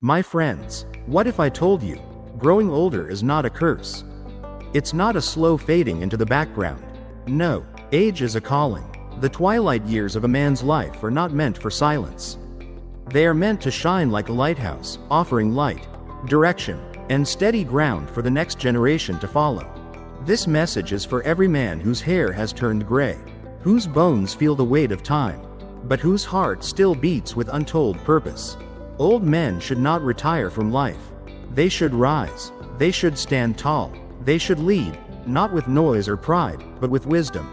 My friends, what if I told you, growing older is not a curse? It's not a slow fading into the background. No, age is a calling. The twilight years of a man's life are not meant for silence. They are meant to shine like a lighthouse, offering light, direction, and steady ground for the next generation to follow. This message is for every man whose hair has turned gray, whose bones feel the weight of time, but whose heart still beats with untold purpose. Old men should not retire from life. They should rise. They should stand tall. They should lead, not with noise or pride, but with wisdom,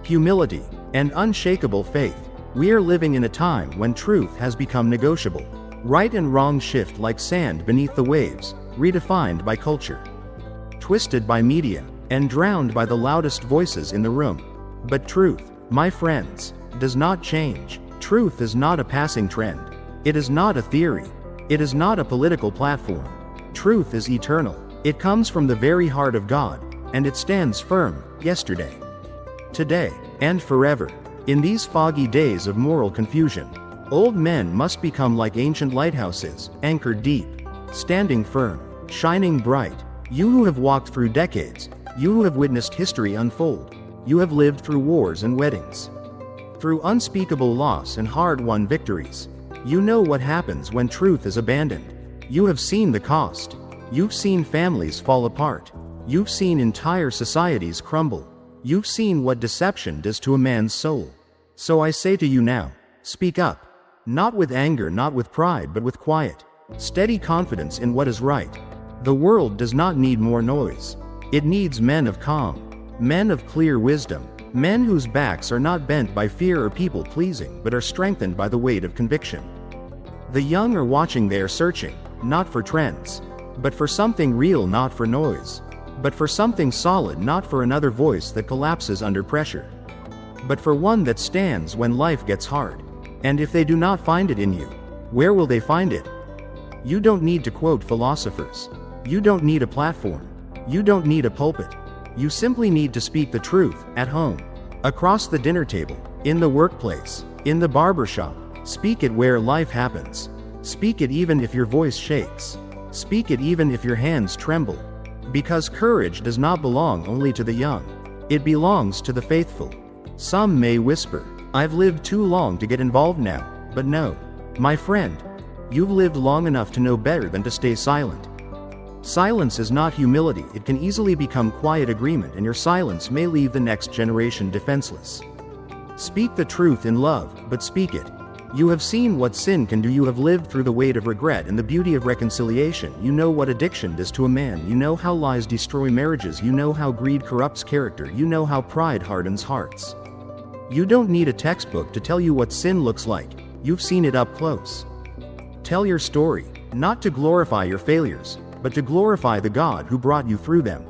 humility, and unshakable faith. We are living in a time when truth has become negotiable. Right and wrong shift like sand beneath the waves, redefined by culture, twisted by media, and drowned by the loudest voices in the room. But truth, my friends, does not change. Truth is not a passing trend. It is not a theory. It is not a political platform. Truth is eternal. It comes from the very heart of God, and it stands firm, yesterday, today, and forever. In these foggy days of moral confusion, old men must become like ancient lighthouses, anchored deep, standing firm, shining bright. You who have walked through decades, you who have witnessed history unfold, you have lived through wars and weddings, through unspeakable loss and hard-won victories. You know what happens when truth is abandoned. You have seen the cost. You've seen families fall apart. You've seen entire societies crumble. You've seen what deception does to a man's soul. So I say to you now, speak up. Not with anger, not with pride, but with quiet, steady confidence in what is right. The world does not need more noise. It needs men of calm, men of clear wisdom, men whose backs are not bent by fear or people-pleasing, but are strengthened by the weight of conviction. The young are watching, they are searching, not for trends, but for something real, not for noise, but for something solid, not for another voice that collapses under pressure, but for one that stands when life gets hard. And if they do not find it in you, where will they find it? You don't need to quote philosophers. You don't need a platform. You don't need a pulpit. You simply need to speak the truth, at home, across the dinner table, in the workplace, in the barbershop. Speak it where life happens. Speak it even if your voice shakes. Speak it even if your hands tremble. Because courage does not belong only to the young. It belongs to the faithful. Some may whisper, "I've lived too long to get involved now." But no, my friend, you've lived long enough to know better than to stay silent. Silence is not humility. It can easily become quiet agreement, and your silence may leave the next generation defenseless. Speak the truth in love, but speak it. You have seen what sin can do. You have lived through the weight of regret and the beauty of reconciliation. You know what addiction does to a man. You know how lies destroy marriages. You know how greed corrupts character. You know how pride hardens hearts. You don't need a textbook to tell you what sin looks like. You've seen it up close. Tell your story, not to glorify your failures, but to glorify the God who brought you through them.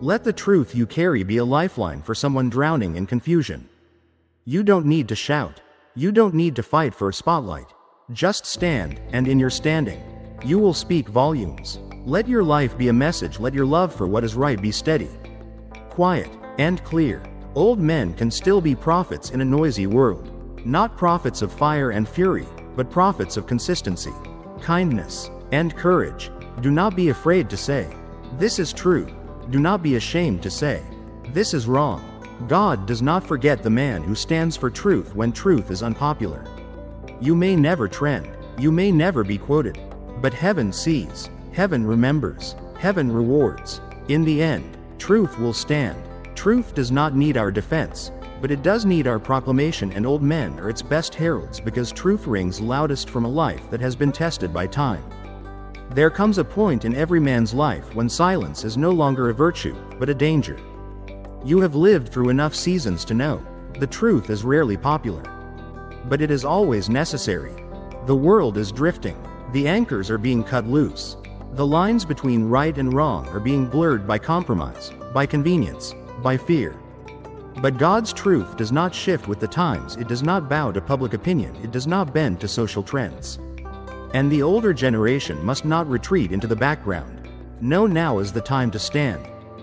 Let the truth you carry be a lifeline for someone drowning in confusion. You don't need to shout. You don't need to fight for a spotlight. Just stand, and in your standing, you will speak volumes. Let your life be a message. Let your love for what is right be steady, quiet, and clear. Old men can still be prophets in a noisy world. Not prophets of fire and fury, but prophets of consistency, kindness, and courage. Do not be afraid to say, "This is true." Do not be ashamed to say, "This is wrong." God does not forget the man who stands for truth when truth is unpopular. You may never trend, you may never be quoted, but heaven sees, heaven remembers, heaven rewards. In the end, truth will stand. Truth does not need our defense, but it does need our proclamation, and old men are its best heralds because truth rings loudest from a life that has been tested by time. There comes a point in every man's life when silence is no longer a virtue, but a danger. You have lived through enough seasons to know, the truth is rarely popular, but it is always necessary. The world is drifting. The anchors are being cut loose. The lines between right and wrong are being blurred by compromise, by convenience, by fear. But God's truth does not shift with the times. It does not bow to public opinion. It does not bend to social trends. And the older generation must not retreat into the background. No, now is the time to stand.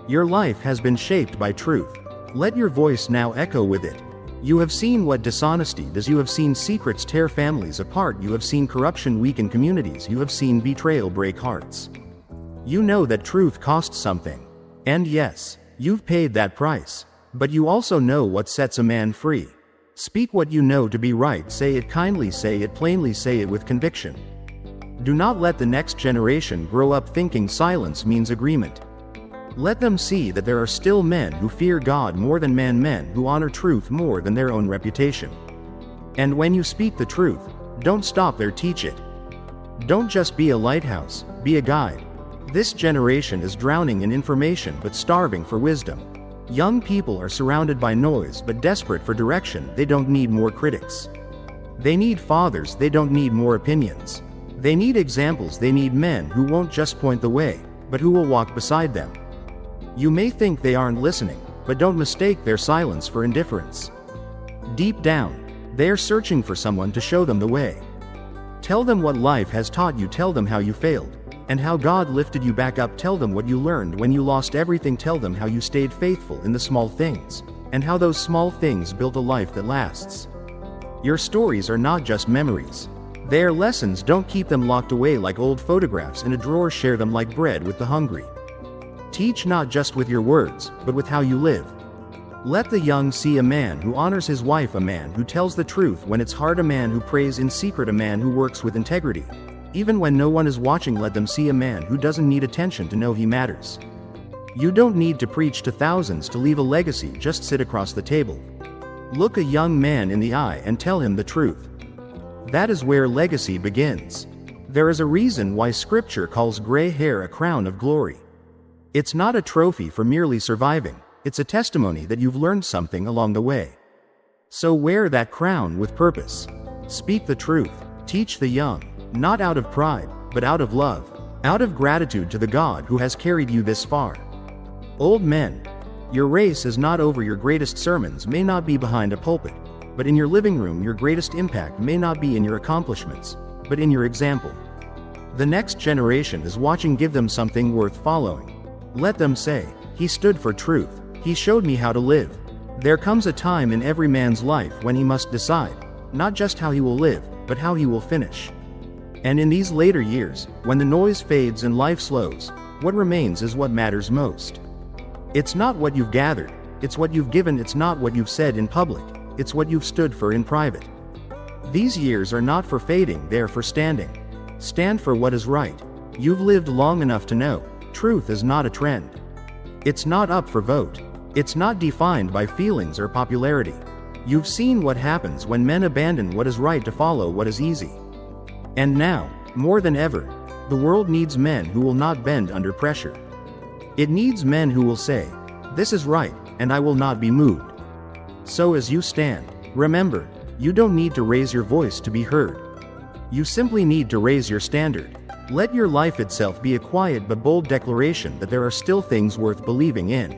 Your life has been shaped by truth. Let your voice now echo with it. You have seen what dishonesty does. You have seen secrets tear families apart. You have seen corruption weaken communities. You have seen betrayal break hearts. You know that truth costs something. And yes, you've paid that price. But you also know what sets a man free. Speak what you know to be right. Say it kindly. Say it plainly. Say it with conviction. Do not let the next generation grow up thinking silence means agreement. Let them see that there are still men who fear God more than man, men who honor truth more than their own reputation. And when you speak the truth, don't stop there, teach it. Don't just be a lighthouse, be a guide. This generation is drowning in information but starving for wisdom. Young people are surrounded by noise but desperate for direction. They don't need more critics. They need fathers. They don't need more opinions. They need examples. They need men who won't just point the way, but who will walk beside them. You may think they aren't listening, but don't mistake their silence for indifference. Deep down, they are searching for someone to show them the way. Tell them what life has taught you. Tell them how you failed, and how God lifted you back up. Tell them what you learned when you lost everything. Tell them how you stayed faithful in the small things, and how those small things built a life that lasts. Your stories are not just memories. They are lessons. Don't keep them locked away like old photographs in a drawer. Share them like bread with the hungry. Teach not just with your words, but with how you live. Let the young see a man who honors his wife, a man who tells the truth when it's hard, a man who prays in secret, a man who works with integrity. Even when no one is watching, let them see a man who doesn't need attention to know he matters. You don't need to preach to thousands to leave a legacy. Just sit across the table. Look a young man in the eye and tell him the truth. That is where legacy begins. There is a reason why Scripture calls gray hair a crown of glory. It's not a trophy for merely surviving. It's a testimony that you've learned something along the way. So wear that crown with purpose. Speak the truth. Teach the young, not out of pride, but out of love, out of gratitude to the God who has carried you this far. Old men, your race is not over. Your greatest sermons may not be behind a pulpit, but in your living room. Your greatest impact may not be in your accomplishments, but in your example. The next generation is watching. Give them something worth following. Let them say, "He stood for truth. He showed me how to live." There comes a time in every man's life when he must decide, not just how he will live, but how he will finish. And in these later years, when the noise fades and life slows, what remains is what matters most. It's not what you've gathered, it's what you've given. It's not what you've said in public, it's what you've stood for in private. These years are not for fading, they're for standing. Stand for what is right. You've lived long enough to know, truth is not a trend. It's not up for vote. It's not defined by feelings or popularity. You've seen what happens when men abandon what is right to follow what is easy. And now, more than ever, the world needs men who will not bend under pressure. It needs men who will say, "This is right, and I will not be moved." So as you stand, remember, you don't need to raise your voice to be heard. You simply need to raise your standard. Let your life itself be a quiet but bold declaration that there are still things worth believing in.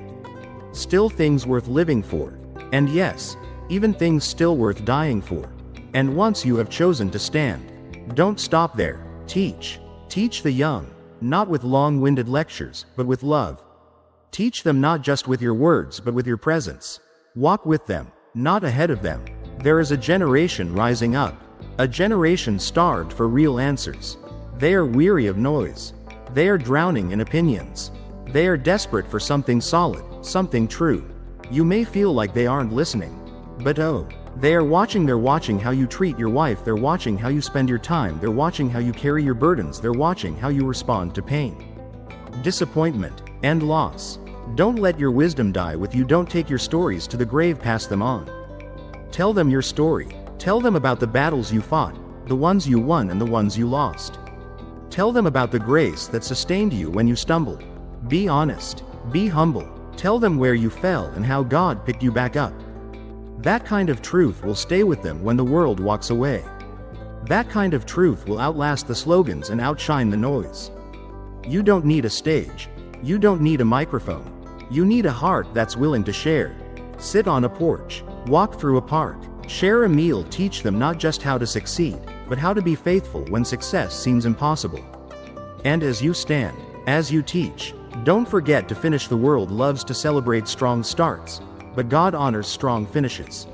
Still things worth living for. And yes, even things still worth dying for. And once you have chosen to stand, don't stop there. Teach. Teach the young, not with long-winded lectures, but with love. Teach them not just with your words, but with your presence. Walk with them, not ahead of them. There is a generation rising up. A generation starved for real answers. They are weary of noise. They are drowning in opinions. They are desperate for something solid, something true. You may feel like they aren't listening. But oh, they are watching. They're watching how you treat your wife. They're watching how you spend your time. They're watching how you carry your burdens. They're watching how you respond to pain, disappointment, and loss. Don't let your wisdom die with you. Don't take your stories to the grave. Pass them on. Tell them your story. Tell them about the battles you fought, the ones you won and the ones you lost. Tell them about the grace that sustained you when you stumbled. Be honest. Be humble. Tell them where you fell and how God picked you back up. That kind of truth will stay with them when the world walks away. That kind of truth will outlast the slogans and outshine the noise. You don't need a stage. You don't need a microphone. You need a heart that's willing to share. Sit on a porch. Walk through a park. Share a meal. Teach them not just how to succeed, but how to be faithful when success seems impossible. And as you stand, as you teach, don't forget to finish. The world loves to celebrate strong starts, but God honors strong finishes.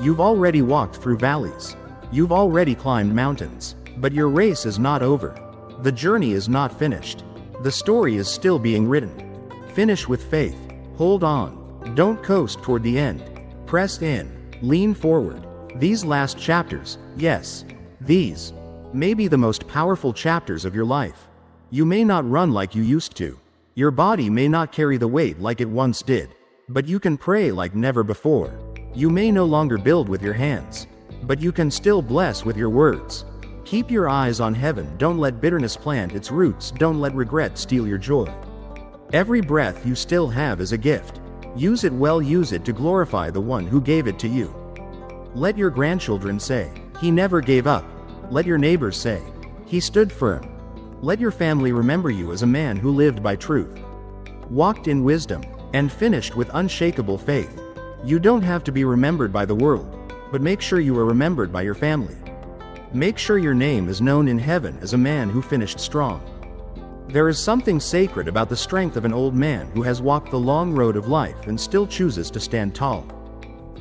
You've already walked through valleys. You've already climbed mountains. But your race is not over. The journey is not finished. The story is still being written. Finish with faith. Hold on. Don't coast toward the end. Press in. Lean forward. These last chapters, yes, these may be the most powerful chapters of your life. You may not run like you used to. Your body may not carry the weight like it once did. But you can pray like never before. You may no longer build with your hands. But you can still bless with your words. Keep your eyes on heaven. Don't let bitterness plant its roots. Don't let regret steal your joy. Every breath you still have is a gift. Use it well. Use it to glorify the one who gave it to you. Let your grandchildren say, "He never gave up." Let your neighbors say, "He stood firm." Let your family remember you as a man who lived by truth, walked in wisdom, and finished with unshakable faith. You don't have to be remembered by the world, but make sure you are remembered by your family. Make sure your name is known in heaven as a man who finished strong. There is something sacred about the strength of an old man who has walked the long road of life and still chooses to stand tall.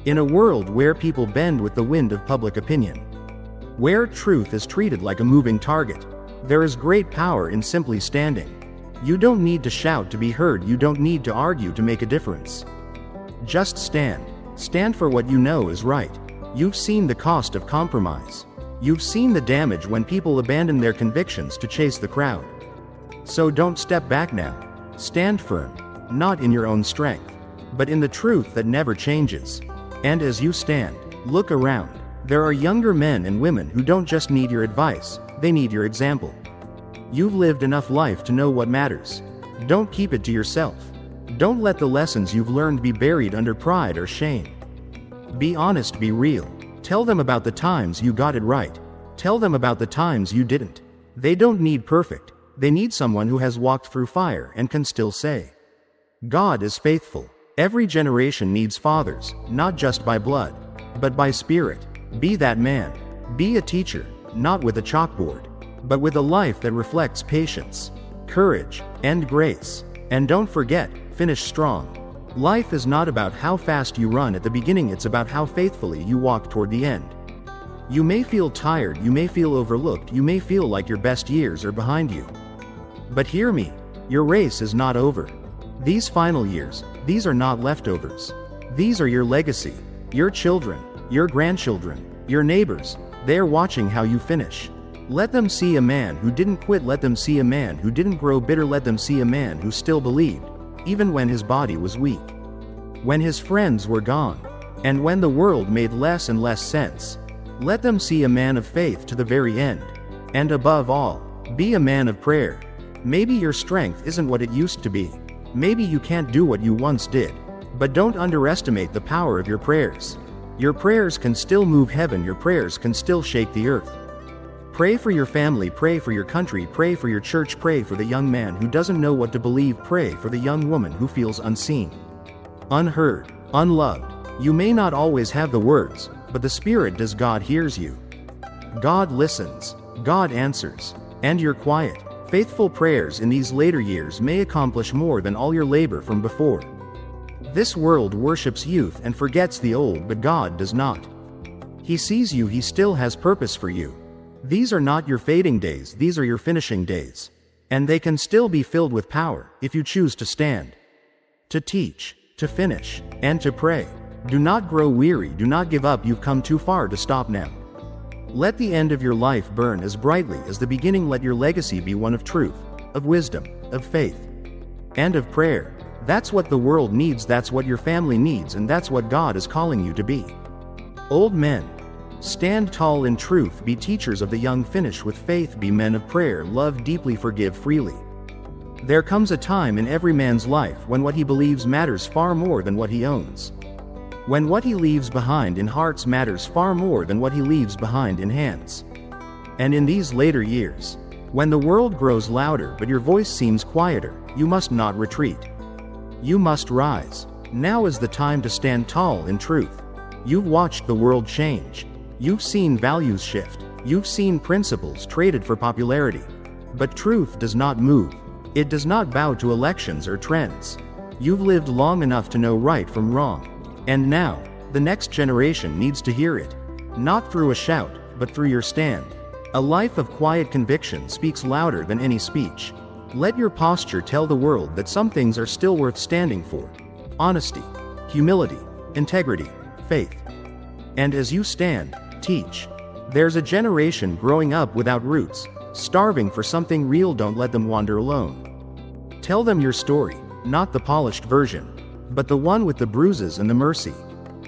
In a world where people bend with the wind of public opinion, where truth is treated like a moving target, there is great power in simply standing. You don't need to shout to be heard. You don't need to argue to make a difference. Just stand. Stand for what you know is right. You've seen the cost of compromise. You've seen the damage when people abandon their convictions to chase the crowd. So don't step back now. Stand firm, not in your own strength, but in the truth that never changes. And as you stand, look around. There are younger men and women who don't just need your advice, they need your example. You've lived enough life to know what matters. Don't keep it to yourself. Don't let the lessons you've learned be buried under pride or shame. Be honest, be real. Tell them about the times you got it right. Tell them about the times you didn't. They don't need perfect. They need someone who has walked through fire and can still say, "God is faithful." Every generation needs fathers, not just by blood, but by spirit. Be that man. Be a teacher, not with a chalkboard, but with a life that reflects patience, courage, and grace. And don't forget, finish strong. Life is not about how fast you run at the beginning, it's about how faithfully you walk toward the end. You may feel tired, you may feel overlooked, you may feel like your best years are behind you. But hear me, your race is not over. These final years, these are not leftovers. These are your legacy. Your children, your grandchildren, your neighbors, they are watching how you finish. Let them see a man who didn't quit. Let them see a man who didn't grow bitter. Let them see a man who still believed, even when his body was weak, when his friends were gone, and when the world made less and less sense. Let them see a man of faith to the very end. And above all, be a man of prayer. Maybe your strength isn't what it used to be. Maybe you can't do what you once did. But don't underestimate the power of your prayers. Your prayers can still move heaven. Your prayers can still shake the earth. Pray for your family, pray for your country, pray for your church, pray for the young man who doesn't know what to believe, pray for the young woman who feels unseen, unheard, unloved. You may not always have the words, but the Spirit does. God hears you. God listens. God answers. And your quiet, faithful prayers in these later years may accomplish more than all your labor from before. This world worships youth and forgets the old, but God does not. He sees you, He still has purpose for you. These are not your fading days, these are your finishing days. And they can still be filled with power, if you choose to stand, to teach, to finish, and to pray. Do not grow weary, do not give up. You've come too far to stop now. Let the end of your life burn as brightly as the beginning. Let your legacy be one of truth, of wisdom, of faith, and of prayer. That's what the world needs, that's what your family needs, and that's what God is calling you to be. Old men, stand tall in truth, be teachers of the young, finish with faith, be men of prayer, love deeply, forgive freely. There comes a time in every man's life when what he believes matters far more than what he owns. When what he leaves behind in hearts matters far more than what he leaves behind in hands. And in these later years, when the world grows louder but your voice seems quieter, you must not retreat. You must rise. Now is the time to stand tall in truth. You've watched the world change. You've seen values shift. You've seen principles traded for popularity. But truth does not move. It does not bow to elections or trends. You've lived long enough to know right from wrong. And now, The next generation needs to hear it. Not through a shout, but through your stand. A life of quiet conviction speaks louder than any speech. Let your posture tell the world that some things are still worth standing for. Honesty, humility, integrity, faith. And as you stand, teach. There's a generation growing up without roots, starving for something real. Don't let them wander alone. Tell them your story, not the polished version, but the one with the bruises and the mercy.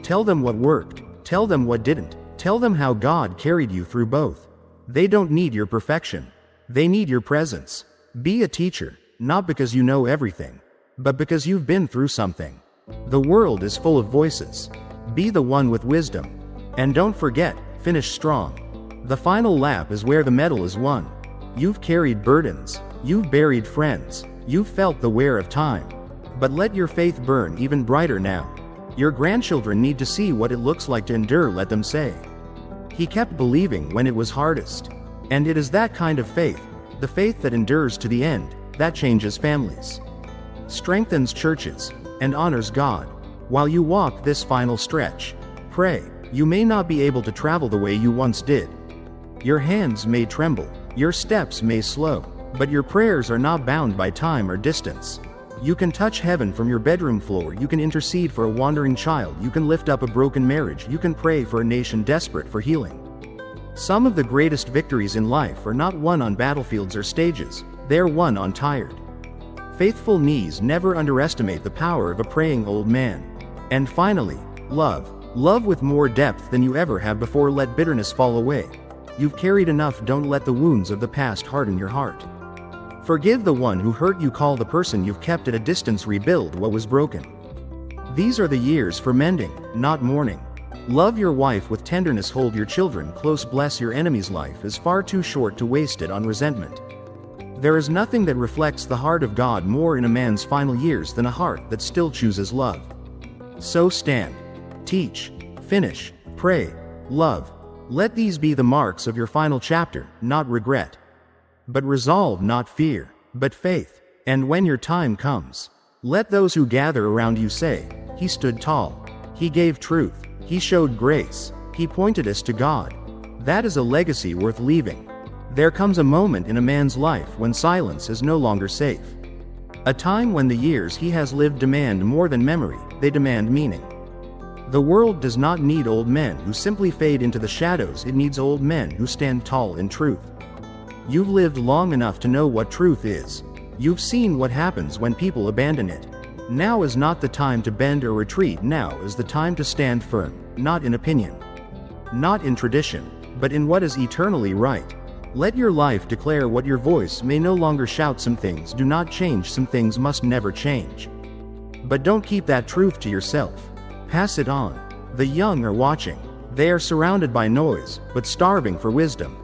Tell them what worked, tell them what didn't, tell them how God carried you through both. They don't need your perfection, they need your presence. Be a teacher, not because you know everything, but because you've been through something. The world is full of voices. Be the one with wisdom. And don't forget, finish strong. The final lap is where the medal is won. You've carried burdens, you've buried friends, you've felt the wear of time. But let your faith burn even brighter now. Your grandchildren need to see what it looks like to endure. Let them say, "He kept believing when it was hardest." And it is that kind of faith, the faith that endures to the end, that changes families, strengthens churches, and honors God. While you walk this final stretch, pray. You may not be able to travel the way you once did. Your hands may tremble, your steps may slow, but your prayers are not bound by time or distance. You can touch heaven from your bedroom floor. You can intercede for a wandering child. You can lift up a broken marriage. You can pray for a nation desperate for healing. Some of the greatest victories in life are not won on battlefields or stages, they're won on tired, faithful knees. Never underestimate the power of a praying old man. And finally, love. Love with more depth than you ever have before. Let bitterness fall away. You've carried enough. Don't let the wounds of the past harden your heart. Forgive the one who hurt you. Call the person you've kept at a distance. Rebuild what was broken. These are the years for mending, not mourning. Love your wife with tenderness. Hold your children close. Bless your enemy's. Life is far too short to waste it on resentment. There is nothing that reflects the heart of God more in a man's final years than a heart that still chooses love. So stand, teach, finish, pray, love. Let these be the marks of your final chapter, not regret, but resolve, not fear, but faith. And when your time comes, let those who gather around you say, "He stood tall. He gave truth. He showed grace. He pointed us to God." That is a legacy worth leaving. There comes a moment in a man's life when silence is no longer safe. A time when the years he has lived demand more than memory, they demand meaning. The world does not need old men who simply fade into the shadows. It needs old men who stand tall in truth. You've lived long enough to know what truth is. You've seen what happens when people abandon it. Now is not the time to bend or retreat. Now is the time to stand firm, not in opinion, not in tradition, but in what is eternally right. Let your life declare what your voice may no longer shout. Some things do not change. Some things must never change. But don't keep that truth to yourself. Pass it on. The young are watching. They are surrounded by noise, but starving for wisdom.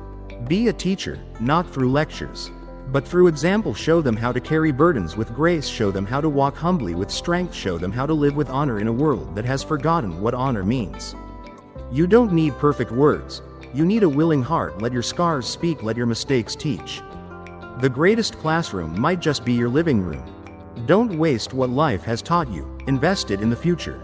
Be a teacher, not through lectures, but through example. Show them how to carry burdens with grace. Show them how to walk humbly with strength. Show them how to live with honor in a world that has forgotten what honor means. You don't need perfect words. You need a willing heart. Let your scars speak. Let your mistakes teach. The greatest classroom might just be your living room. Don't waste what life has taught you. Invest it in the future.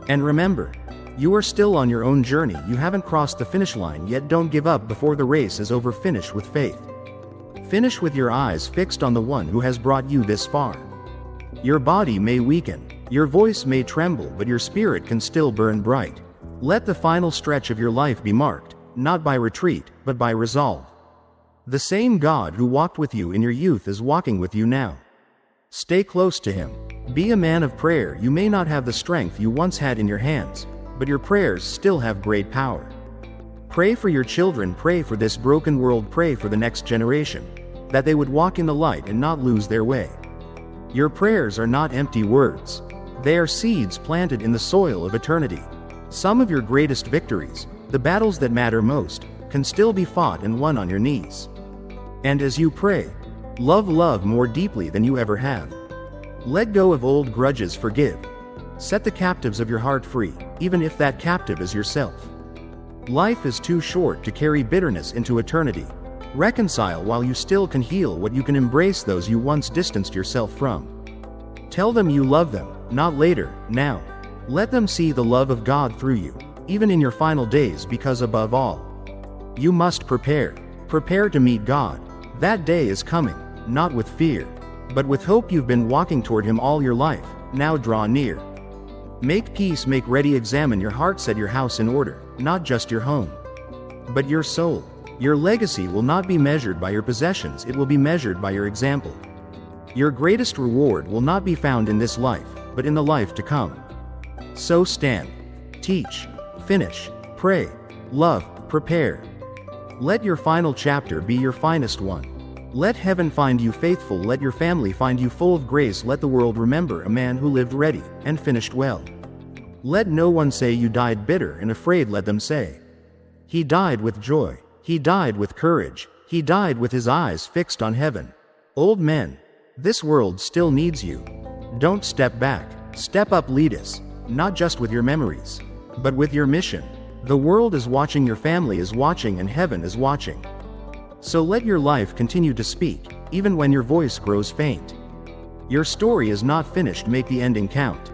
And remember, you are still on your own journey. You haven't crossed the finish line yet. Don't give up before the race is over. Finish with faith. Finish with your eyes fixed on the one who has brought you this far. Your body may weaken, your voice may tremble, but your spirit can still burn bright. Let the final stretch of your life be marked, not by retreat, but by resolve. The same God who walked with you in your youth is walking with you now. Stay close to him. Be a man of prayer. You may not have the strength you once had in your hands, but your prayers still have great power. Pray for your children. Pray for this broken world. Pray for the next generation, that they would walk in the light and not lose their way. Your prayers are not empty words. They are seeds planted in the soil of eternity. Some of your greatest victories, the battles that matter most, can still be fought and won on your knees. And as you pray, love more deeply than you ever have. Let go of old grudges. Forgive. Set the captives of your heart free, even if that captive is yourself. Life is too short to carry bitterness into eternity. Reconcile while you still can heal what you can. Embrace those you once distanced yourself from. Tell them you love them, not later, now. Let them see the love of God through you, even in your final days, because above all, you must prepare. Prepare to meet God. That day is coming, not with fear, but with hope. You've been walking toward Him all your life, now draw near. Make peace, make ready, examine your heart, set your house in order, not just your home, but your soul. Your legacy will not be measured by your possessions, it will be measured by your example. Your greatest reward will not be found in this life, but in the life to come. So stand, teach, finish, pray, love, prepare. Let your final chapter be your finest one. Let heaven find you faithful, let your family find you full of grace, let the world remember a man who lived ready and finished well. Let no one say you died bitter and afraid, let them say, he died with joy, he died with courage, he died with his eyes fixed on heaven. Old men, this world still needs you. Don't step back, step up, lead us, not just with your memories, but with your mission. The world is watching, your family is watching, and heaven is watching. So let your life continue to speak, even when your voice grows faint. Your story is not finished, make the ending count.